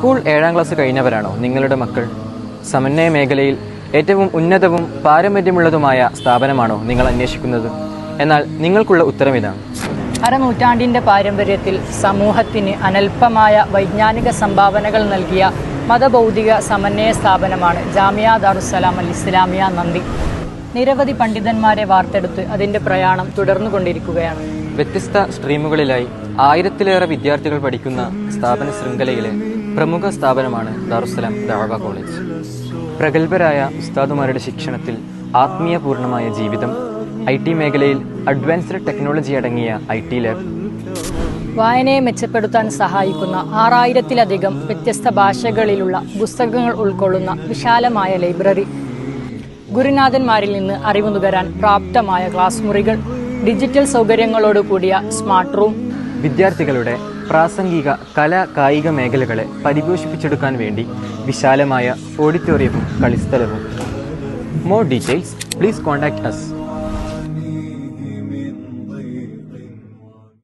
School 7ാം class കഴിഞ്ഞവരാണോ നിങ്ങളുടെ മക്കൾ? സമന്വയ മേഖലയിൽ ഏറ്റവും ഉന്നതവും പാരമ്പര്യമുള്ളതുമായ സ്ഥാപനമാണോ നിങ്ങൾ അന്വേഷിക്കുന്നത്? എന്നാൽ നിങ്ങൾക്കുള്ള ഉത്തരം ഇതാണ്. അരനൂറ്റാണ്ടിൻ്റെ പാരമ്പര്യത്തിൽ സമൂഹത്തിന് അനൽപമായ വൈജ്ഞാനിക സംഭാവനകൾ നൽകിയ മതബൗദ്ധിക സമന്വയ സ്ഥാപനമാണ് ജാമിയ ദാറുസ്സലാം അൽ ഇസ്ലാമിയ നന്ദി. നിരവധി പണ്ഡിതന്മാരെ വാർത്തെടുത്ത് അതിൻ്റെ പ്രയാണം തുടർന്നുകൊണ്ടിരിക്കുകയാണ്. വ്യത്യസ്ത സ്ട്രീമുകളിലായി 1000-ലേറെ വിദ്യാർത്ഥികൾ പഠിക്കുന്ന സ്ഥാപന ശൃംഖലയിലെ പ്രമുഖ സ്ഥാപനമാണ് ദാറുസ്സലാം ദഅവ കോളേജ്. പ്രഗത്ഭരായ ഉസ്താദുമാരുടെ ശിക്ഷണത്തിൽ ആത്മീയപൂർണമായ ജീവിതം, IT മേഖലയിൽ അഡ്വാൻസ്ഡ് ടെക്നോളജി അടങ്ങിയ IT ലാബ്, വായനയെ മെച്ചപ്പെടുത്താൻ സഹായിക്കുന്ന 6000-ലധികം വ്യത്യസ്ത ഭാഷകളിലുള്ള പുസ്തകങ്ങൾ ഉൾക്കൊള്ളുന്ന വിശാലമായ ലൈബ്രറി, ഗുരുനാഥന്മാരിൽ നിന്ന് അറിവ് നുകരാൻ പ്രാപ്തമായ ക്ലാസ് മുറികൾ, ഡിജിറ്റൽ സൗകര്യങ്ങളോട് കൂടിയ സ്മാർട്ട് റൂം, വിദ്യാർത്ഥികളുടെ പ്രാസംഗിക കായിക മേഖലകളെ പരിപോഷിപ്പിച്ചെടുക്കാൻ വേണ്ടി വിശാലമായ ഓഡിറ്റോറിയവും കളിസ്ഥലവും. More details please contact us.